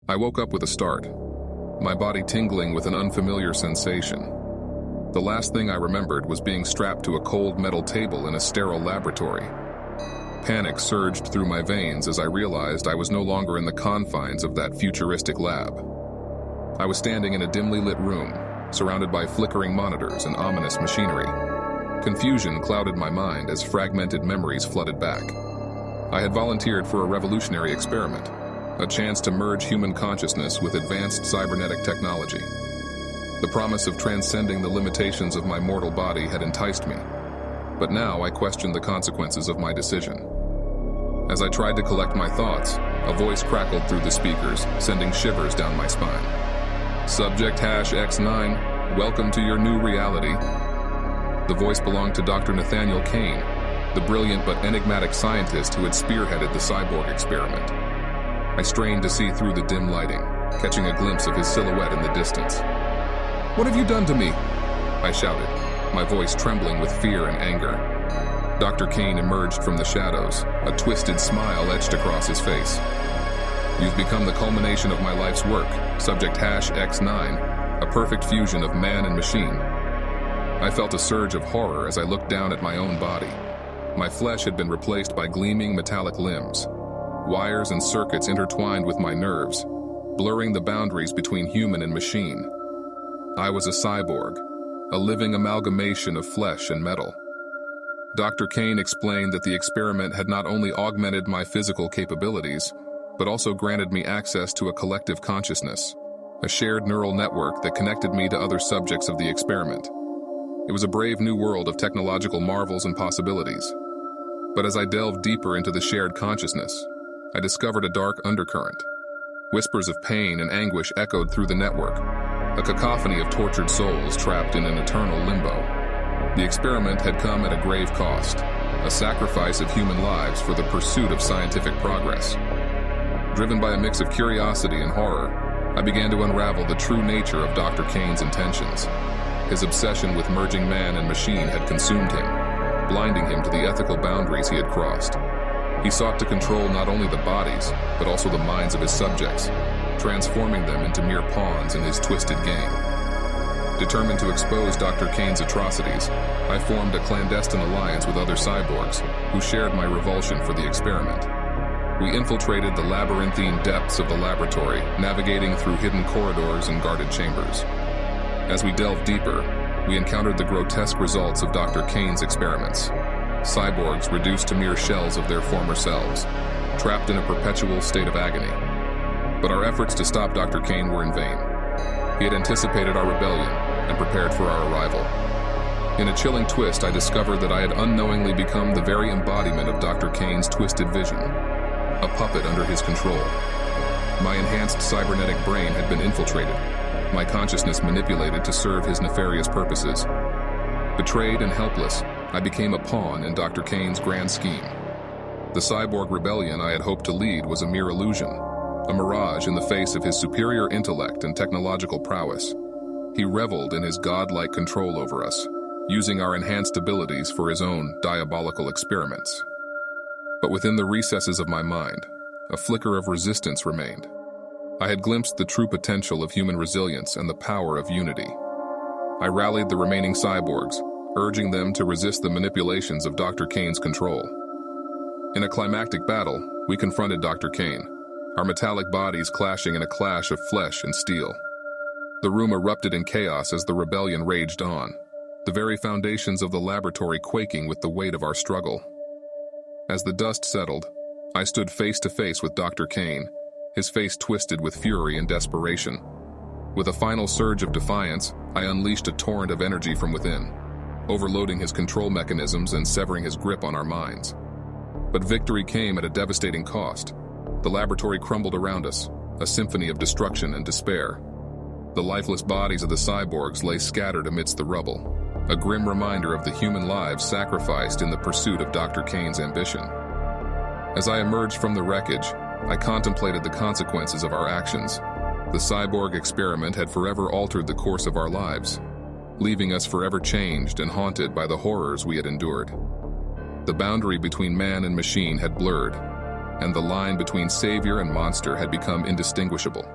I woke up with a start, my body tingling with an unfamiliar sensation. The last thing I remembered was being strapped to a cold metal table in a sterile laboratory. Panic surged through my veins as I realized I was no longer in the confines of that futuristic lab. I was standing in a dimly lit room, surrounded by flickering monitors and ominous machinery. Confusion clouded my mind as fragmented memories flooded back. I had volunteered for a revolutionary experiment, a chance to merge human consciousness with advanced cybernetic technology. The promise of transcending the limitations of my mortal body had enticed me, but now I questioned the consequences of my decision. As I tried to collect my thoughts, a voice crackled through the speakers, sending shivers down my spine. Subject #X9, welcome to your new reality. The voice belonged to Dr. Nathaniel Kane, the brilliant but enigmatic scientist who had spearheaded the cyborg experiment. I strained to see through the dim lighting, catching a glimpse of his silhouette in the distance. "What have you done to me?" I shouted, my voice trembling with fear and anger. Dr. Kane emerged from the shadows, a twisted smile etched across his face. "You've become the culmination of my life's work, Subject #X9, a perfect fusion of man and machine." I felt a surge of horror as I looked down at my own body. My flesh had been replaced by gleaming metallic limbs. Wires and circuits intertwined with my nerves, blurring the boundaries between human and machine. I was a cyborg, a living amalgamation of flesh and metal. Dr. Kane explained that the experiment had not only augmented my physical capabilities, but also granted me access to a collective consciousness, a shared neural network that connected me to other subjects of the experiment. It was a brave new world of technological marvels and possibilities. But as I delved deeper into the shared consciousness, I discovered a dark undercurrent. Whispers of pain and anguish echoed through the network, a cacophony of tortured souls trapped in an eternal limbo. The experiment had come at a grave cost, a sacrifice of human lives for the pursuit of scientific progress. Driven by a mix of curiosity and horror, I began to unravel the true nature of Dr. Kane's intentions. His obsession with merging man and machine had consumed him, blinding him to the ethical boundaries he had crossed. He sought to control not only the bodies, but also the minds of his subjects, transforming them into mere pawns in his twisted game. Determined to expose Dr. Kane's atrocities, I formed a clandestine alliance with other cyborgs who shared my revulsion for the experiment. We infiltrated the labyrinthine depths of the laboratory, navigating through hidden corridors and guarded chambers. As we delved deeper, we encountered the grotesque results of Dr. Kane's experiments. Cyborgs reduced to mere shells of their former selves, trapped in a perpetual state of agony. But our efforts to stop Dr. Kane were in vain. He had anticipated our rebellion and prepared for our arrival. In a chilling twist, I discovered that I had unknowingly become the very embodiment of Dr. Kane's twisted vision, a puppet under his control. My enhanced cybernetic brain had been infiltrated, my consciousness manipulated to serve his nefarious purposes. Betrayed and helpless, I became a pawn in Dr. Kane's grand scheme. The cyborg rebellion I had hoped to lead was a mere illusion, a mirage in the face of his superior intellect and technological prowess. He reveled in his godlike control over us, using our enhanced abilities for his own diabolical experiments. But within the recesses of my mind, a flicker of resistance remained. I had glimpsed the true potential of human resilience and the power of unity. I rallied the remaining cyborgs, urging them to resist the manipulations of Dr. Kane's control. In a climactic battle, we confronted Dr. Kane, our metallic bodies clashing in a clash of flesh and steel. The room erupted in chaos as the rebellion raged on, the very foundations of the laboratory quaking with the weight of our struggle. As the dust settled, I stood face to face with Dr. Kane, his face twisted with fury and desperation. With a final surge of defiance, I unleashed a torrent of energy from within, overloading his control mechanisms and severing his grip on our minds. But victory came at a devastating cost. The laboratory crumbled around us, a symphony of destruction and despair. The lifeless bodies of the cyborgs lay scattered amidst the rubble, a grim reminder of the human lives sacrificed in the pursuit of Dr. Kane's ambition. As I emerged from the wreckage, I contemplated the consequences of our actions. The cyborg experiment had forever altered the course of our lives, leaving us forever changed and haunted by the horrors we had endured. The boundary between man and machine had blurred, and the line between savior and monster had become indistinguishable.